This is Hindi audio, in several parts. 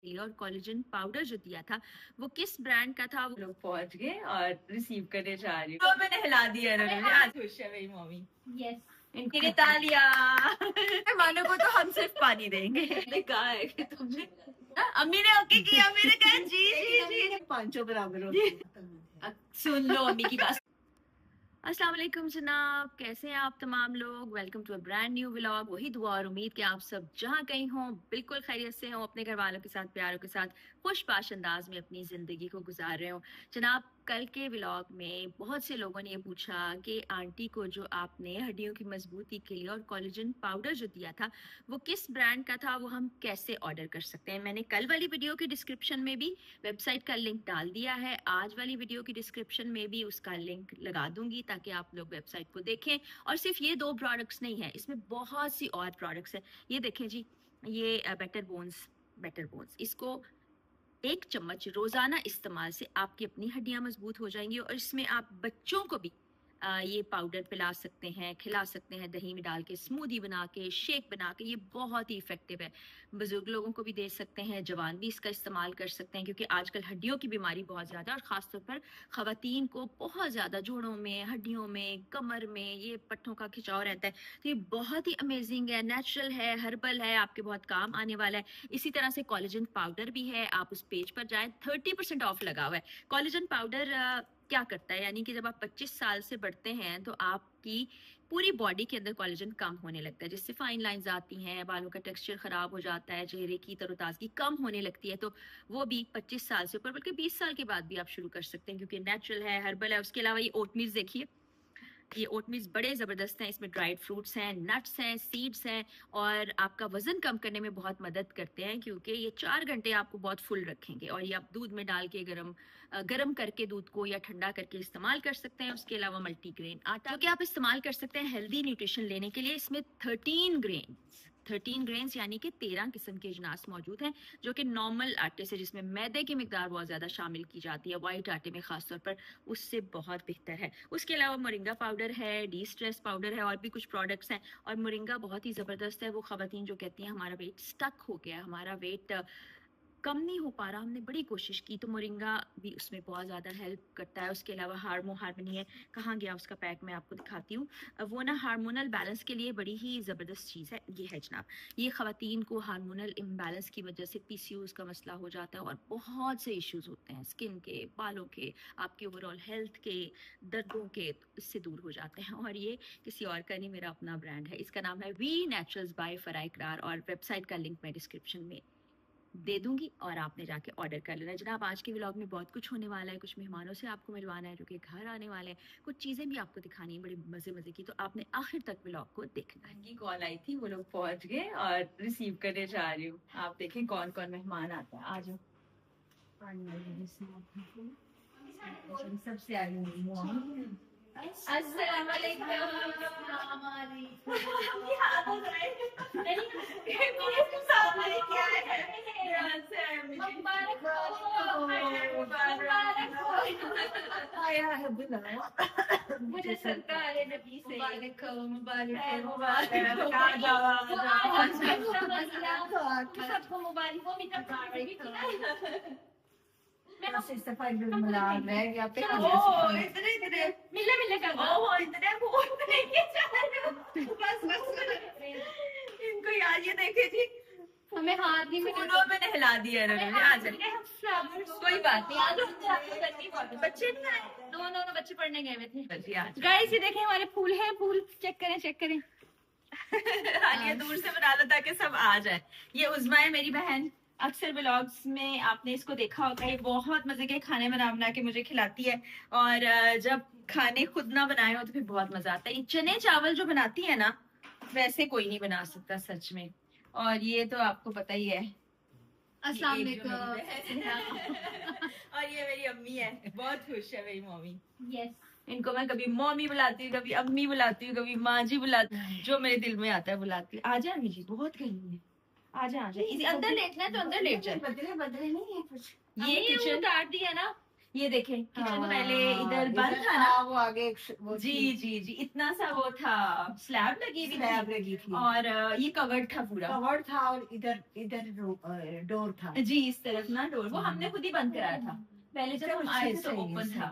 और कोलेजन पाउडर जो दिया था वो किस ब्रांड का था, वो लोग पहुंच गए और रिसीव करने जा रही हूँ। तो मैंने हिला दिया इन्होंने, आज खुश है मेरी मम्मी। यस, इनके लिए तालियां। मेहमानों को तो हम सिर्फ पानी देंगे। कहा है कि तुमने, अम्मी ने ओके किया, अम्मी ने कहा जी जी जी, 500 बराबर होती है। सुन लो अम्मी की बात। अस्सलाम वालेकुम जनाब, कैसे हैं आप तमाम लोग। Welcome to a brand new vlog. वही दुआ और उम्मीद कि आप सब जहां कहीं हों बिल्कुल खैरियत से हों, अपने घर वालों के साथ, प्यारों के साथ खुशबाश अंदाज में अपनी ज़िंदगी को गुजार रहे हों। जनाब, कल के व्लॉग में बहुत से लोगों ने ये पूछा कि आंटी को जो आपने हड्डियों की मजबूती के लिए और कोलेजन पाउडर जो दिया था वो किस ब्रांड का था, वो हम कैसे ऑर्डर कर सकते हैं। मैंने कल वाली वीडियो के डिस्क्रिप्शन में भी वेबसाइट का लिंक डाल दिया है, आज वाली वीडियो की डिस्क्रिप्शन में भी उसका लिंक लगा दूंगी ताकि आप लोग वेबसाइट को देखें। और सिर्फ ये 2 प्रोडक्ट्स नहीं है, इसमें बहुत सी और प्रोडक्ट्स हैं। ये देखें जी, ये बेटर बोन्स, इसको 1 चम्मच रोजाना इस्तेमाल से आपकी अपनी हड्डियां मजबूत हो जाएंगी। और इसमें आप बच्चों को भी ये पाउडर पिला सकते हैं, खिला सकते हैं, दही में डाल के, स्मूदी बना के, शेक बना के। ये बहुत ही इफेक्टिव है, बुजुर्ग लोगों को भी दे सकते हैं, जवान भी इसका इस्तेमाल कर सकते हैं, क्योंकि आजकल हड्डियों की बीमारी बहुत ज़्यादा है और ख़ासतौर पर ख़वातीन को बहुत ज़्यादा जोड़ों में, हड्डियों में, कमर में ये पट्टों का खिंचाव रहता है। तो ये बहुत ही अमेजिंग है, नेचुरल है, हर्बल है, आपके बहुत काम आने वाला है। इसी तरह से कोलेजन पाउडर भी है, आप उस पेज पर जाएं, 30% ऑफ लगा हुआ है। कोलेजन पाउडर क्या करता है, यानी कि जब आप 25 साल से बढ़ते हैं तो आपकी पूरी बॉडी के अंदर कोलेजन कम होने लगता है, जिससे फाइन लाइंस आती हैं, बालों का टेक्सचर खराब हो जाता है, चेहरे की तरोताजगी कम होने लगती है। तो वो भी 25 साल से ऊपर, बल्कि 20 साल के बाद भी आप शुरू कर सकते हैं, क्योंकि नेचुरल है, हर्बल है। उसके अलावा ये ओटमील देखिए, ये ओटमील्स बड़े ज़बरदस्त हैं, इसमें ड्राइड फ्रूट्स हैं, नट्स हैं, सीड्स हैं, और आपका वज़न कम करने में बहुत मदद करते हैं, क्योंकि ये 4 घंटे आपको बहुत फुल रखेंगे। और ये आप दूध में डाल के गरम करके दूध को या ठंडा करके इस्तेमाल कर सकते हैं। उसके अलावा मल्टीग्रेन आटा जो कि आप इस्तेमाल कर सकते हैं हेल्दी न्यूट्रिशन लेने के लिए। इसमें 13 ग्रेन्स यानी कि 13 किस्म के अजनास मौजूद हैं, जो कि नॉर्मल आटे से, जिसमें मैदे की मिकदार बहुत ज़्यादा शामिल की जाती है, वाइट आटे में ख़ासतौर पर, उससे बहुत बेहतर है। उसके अलावा मोरिंगा पाउडर है, डी स्ट्रेस पाउडर है, और भी कुछ प्रोडक्ट्स हैं। और मोरिंगा बहुत ही ज़बरदस्त है। वो ख़वातीन जो कहती हैं हमारा वेट स्टक हो गया, हमारा वेट कम नहीं हो पा रहा, हमने बड़ी कोशिश की, तो मोरिंगा भी उसमें बहुत ज़्यादा हेल्प करता है। उसके अलावा हार्मनी है, कहाँ गया उसका पैक, मैं आपको दिखाती हूँ। वो ना हार्मोनल बैलेंस के लिए बड़ी ही ज़बरदस्त चीज़ है। ये है जनाब, ये ख़वातीन को हार्मोनल इम्बैलेंस की वजह से PCOS का मसला हो जाता है, और बहुत से इश्यूज़ होते हैं स्किन के, बालों के, आपके ओवरऑल हेल्थ के, दर्दों के, तो इससे दूर हो जाते हैं। और ये किसी और का नहीं, मेरा अपना ब्रांड है, इसका नाम है वी नेचुरल्स बाय फराह इकरार, और वेबसाइट का लिंक मैं डिस्क्रिप्शन में दे दूंगी, और आपने जाके ऑर्डर कर लेना। जनाब, आज के व्लॉग में बहुत कुछ होने वाला है, कुछ मेहमानों से आपको मिलवाना है जो कि घर आने वाले हैं, कुछ चीज़ें भी आपको दिखानी है बड़ी मज़े की, तो आपने आखिर तक व्लॉग को देखना है। की कॉल आई थी, वो लोग पहुंच गए और रिसीव करने जा रही हूँ। आप देखें कौन कौन मेहमान आता है। आ जाओ। सबसे आगे अस्सलाम वालेकुम। मुझे सरकार नबी से सबको मुबारक हो। इनको यार ये देखे जी, हमें हाथ नहीं मैंने हिला दिया इन्होंने। आ जाए, कोई बात नहीं, बच्चे नहीं आए, दोनों बच्चे पढ़ने गए हुए थे। गाइस ये देखें हमारे फूल हैं, फूल चेक करें। हालिया दूर से बना लो ताकि सब आ जाए। ये उज़मा है मेरी बहन, अक्सर व्लॉग्स में आपने इसको देखा होगा, ये बहुत मजे के खाने बना के मुझे खिलाती है, और जब खाने खुद ना बनाए हो तो फिर बहुत मजा आता है। ये चने चावल जो बनाती है ना, वैसे कोई नहीं बना सकता सच में। और ये तो आपको पता ही है, अस्सलाम वालेकुम। और ये मेरी अम्मी है, बहुत खुश है मेरी मम्मी। यस, इनको मैं कभी मम्मी बुलाती हूँ, कभी अम्मी बुलाती हूँ, कभी माँ जी बुलाती हूँ, जो मेरे दिल में आता है बुलाती हूँ। आ जाए अम्मी जी, बहुत गर्मी है, आ जाए। इसी अंदर लेटना है तो अंदर लेट जाए, बदले नहीं है कुछ। ये किचन काट दिया ना, ये देखें किचन हाँ, पहले इधर इधर बंद था ना, वो आगे वो जी जी जी, इतना सा वो था, स्लैब लगी हुई स्लैब थी लगी थी और ये कवर्ड था पूरा, कवर्ड था और इधर इधर डोर था। जी इस तरफ ना डोर, वो हमने खुद ही बंद कराया था, पहले जब हम आए थे तो ओपन था।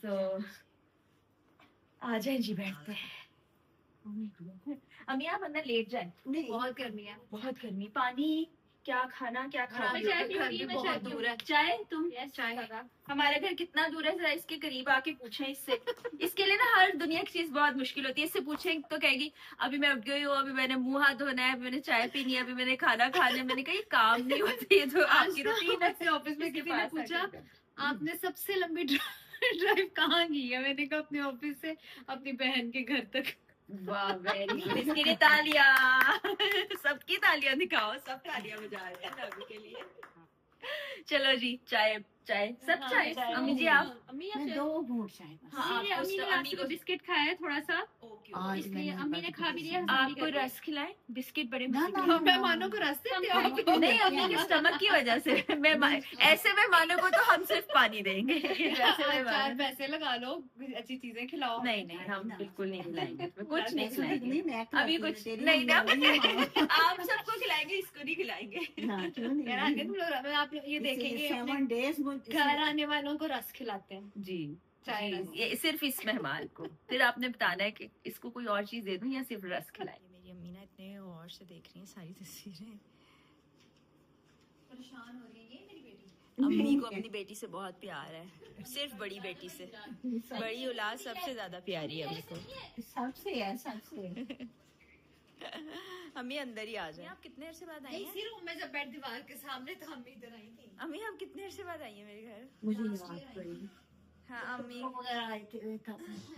तो आ जाए जी, बैठते हैं। अम्मी आप अंदर लेट जाए, बहुत गर्मी है, बहुत गर्मी, पानी क्या खाना क्या खाना, मैं चाय पी रही हूँ, मैं चाय बहुत पी दूर है। चाय तुम चाय हमारा घर कितना दूर है, जरा इसके करीब आके पूछें इससे। इसके लिए ना हर दुनिया की चीज बहुत मुश्किल होती है, इससे पूछें तो कहेगी अभी मैं उठ गई हूँ, अभी मैंने मुंह हाथ धोना है, अभी मैंने चाय पीनी है, अभी मैंने खाना खाना है। मैंने कहा ये काम नहीं होती है जो आपकी रूटीन है। ऑफिस में किसी ने पूछा आपने सबसे लंबी ड्राइव कहाँ की है, मैंने कहा अपने ऑफिस से अपनी बहन के घर तक। वाह वेरी गुड, इसके लिए तालियां। सबकी तालियां दिखाओ, सब तालियां बजा रहे हैं अभी के लिए। चलो जी, चाय चाय सब चाय। अम्मी जी आप, अम्मी मैं 2 घूंट चाय बस। हाँ, अम्मी आपको ने अम्मी को बिस्किट खाया है थोड़ा सा, आज इसलिए मैंने अम्मी ने खा भी लिया। आपको रस खिलाएं, बिस्किट बड़े ना, मजे ना, के। ना, मेहमानों को रस देते हो आप? नहीं, अम्मी के स्टमक की वजह से ऐसे मेहमानों को तो हम सिर्फ पानी देंगे। वैसे चार मेहमान पैसे लगा लो, अच्छी चीजें खिलाओ। नहीं नहीं, हम बिल्कुल नहीं खिलाएंगे, कुछ नहीं नहीं, खिलाएंगे मैं अभी, कुछ नहीं ना। आप सबको खिलाएंगे, इसको नहीं खिलाएंगे। यार आगे तुम लोग आप ये देखेंगे अपने 7 डेज घर आने वालों को रस खिलाते हैं। जी चाय जी, रस। ये सिर्फ इस मेहमान को, फिर आपने बताना है कि इसको कोई और चीज दे दूं या सिर्फ रस खिलाएं। मेरी अम्मी ना इतने गौर से देख रही हैं सारी तस्वीरें, परेशान हो रही है ये मेरी बेटी। अम्मी को अपनी बेटी से बहुत प्यार है, सिर्फ बड़ी बेटी से, बड़ी औलाद सबसे ज्यादा प्यारी है अम्मी को। सबसे है सबसे। अम्मी अंदर ही आ जाए। आप कितने देर से बाद आई हैं? इसी रूम में जब बैठ दीवार के सामने तो हम इधर आई थी। अम्मी आप कितने देर से बाद आई हैं मेरे घर? मुझे याद पड़ी। हाँ अम्मी,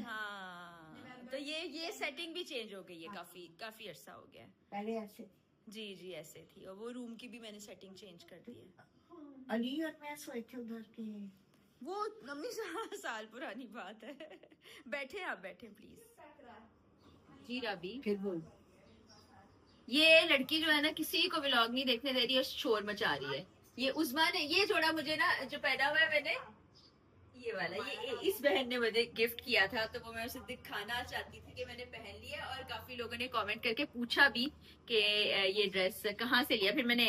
हाँ तो ये सेटिंग भी चेंज हो गई है, काफी अरसा हो गया है। पहले ऐसे जी जी ऐसे थी, और वो रूम की भी मैंने सेटिंग चेंज कर दी है। अली और मैं सोए थे उधर के। वो अम्मी साल पुरानी बात है। बैठे आप, बैठे प्लीज। जी रबी, फिर बोल, ये लड़की जो है ना किसी को व्लॉग नहीं देखने दे रही है, शोर मचा रही है। ये उस्मा ने ये जोड़ा मुझे ना जो पहना हुआ है मैंने, ये वाला, ये इस बहन ने मुझे गिफ्ट किया था, तो वो मैं उसे दिखाना चाहती थी कि मैंने पहन लिया। और काफी लोगों ने कमेंट करके पूछा भी कि ये ड्रेस कहाँ से लिया, फिर मैंने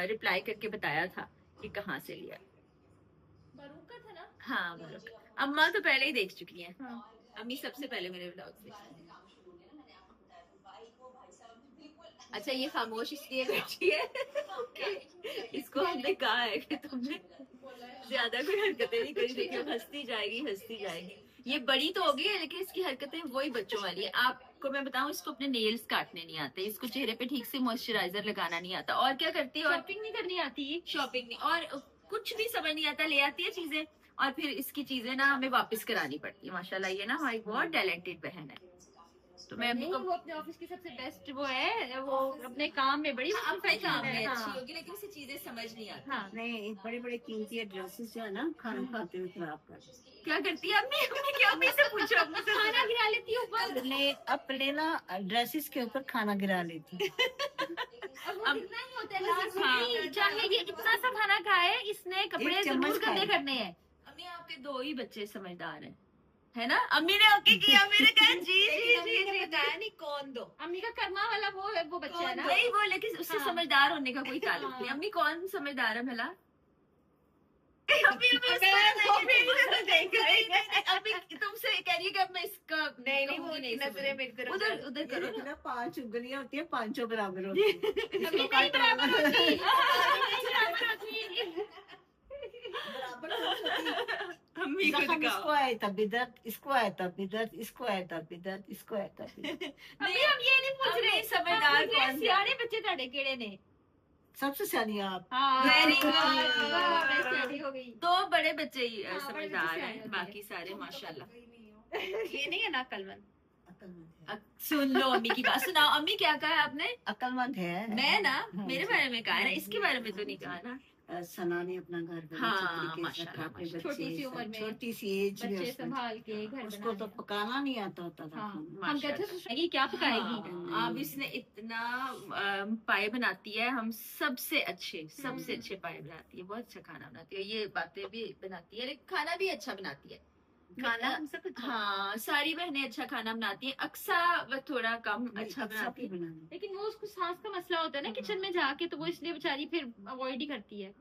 रिप्लाई करके बताया था कि कहाँ से लिया। बरूक का था ना? हाँ बरूक। अम्मा तो पहले ही देख चुकी हैं। अम्मी सबसे पहले मेरे व्लॉग देखे। अच्छा ये खामोश इसलिए बैठी है इसको हमने कहा है कि तुमने ज्यादा कोई हरकतें नहीं करी, देखिए हंसती जाएगी। ये बड़ी तो हो गई है लेकिन इसकी हरकतें वही बच्चों वाली है। आपको मैं बताऊं, इसको अपने नेल्स काटने नहीं आते, इसको चेहरे पे ठीक से मॉइस्चराइजर लगाना नहीं आता, और क्या करती है, और शॉपिंग नहीं करनी आती, शॉपिंग नहीं, और कुछ भी समझ नहीं आता, ले आती है चीजें और फिर इसकी चीजें ना हमें वापस करानी पड़ती है। माशाल्लाह ये ना हमारी बहुत टैलेंटेड बहन है। तो मैं अम्मी को, वो अपने ऑफिस की सबसे बेस्ट वो है, वो अपने काम में बड़ी अपने काम में हाँ। अच्छी होगी लेकिन उसे चीजें समझ नहीं आती। हाँ नहीं बड़े बड़े कीमती ड्रेसेस जो है ना खाना खाते हुए खराब कर क्या करती है अम्मी? अम्मी क्या, अम्मी से पूछो, अम्मी से खाना गिरा लेती हूँ अपने ना ड्रेसेस के ऊपर खाना गिरा लेती। अब इतना ही होता है लास्ट, चाहे ये इतना सा खाना खाए, इसने कपड़े एक चम्मच जरूर गंदे खाए। करने हैं। अम्मी आपके 2 ही बच्चे समझदार हैं, है ना? अम्मी ने ओके किया, मेरे कहा जी बताया नहीं कौन दो, अम्मी का कर्मा वाला वो बच्चा है ना। नहीं वो, लेकिन उससे हाँ। समझदार होने का कोई ताल्लुक नहीं। अम्मी कौन समझदार है भला? अभी तुमसे कह रही है कि अब मैं इसका नहीं नजरें मेरी तरफ उधर उधर करो ना। 5 उंगलियां होती है, 5 बराबर होती है। अम्मी नहीं बराबर होती, बराबर होती। अम्मी को जख्म दिखाओ। इसको आए तब इधर, इसको आए तब इधर, इसको आए तब इधर, इसको आए तब इधर। अम्मी हम ये नहीं पूछ रहे समझदार कौन है? सियाने बच्चे ਤੁਹਾਡੇ ਕਿਹੜੇ ਨੇ? सबसे सियानी आप। हाँ Very good. वाह, मैं सियानी हो गई। 2 बड़े बच्चे ही हाँ, बड़े समझदार बच्चे हैं, सियाने होते बाकी सारे माशाल्लाह। ये नहीं है ना अक्लमंद। अक्लमंद है। सुन लो अम्मी की बात, सुनाओ अम्मी क्या कहा है आपने? अक्लमंद है। मैं ना हाँ मेरे जी। बारे में कहा है ना, इसके बारे में तो नहीं कहा ना। सना ने अपना घर बड़े हाँ, अच्छे तरीके से माशाल्लाह, रखा, अपने माशाल्लाह। छोटी सी बच्चे उम्र में छोटी सी एज में बच्चे उसने, संभाल के घर उसको तो बनाया। पकाना नहीं आता होता था हाँ, खाना। हम कहते थे सोचेंगे क्या पकाएगी। हाँ, अब इसने इतना पाए बनाती है, हम सबसे अच्छे पाए बनाती है, बहुत अच्छा खाना बनाती है, ये बातें भी बनाती है, लेकिन खाना भी अच्छा बनाती है। खाना हम सब अच्छा। हाँ, सारी बहनें अच्छा खाना बनाती हैं, अक्सा वो थोड़ा कम अच्छा बनाती है। बनाना लेकिन वो उसको सांस का मसला होता है ना किचन में जाके, तो वो इसलिए बेचारी फिर अवॉइड ही करती है।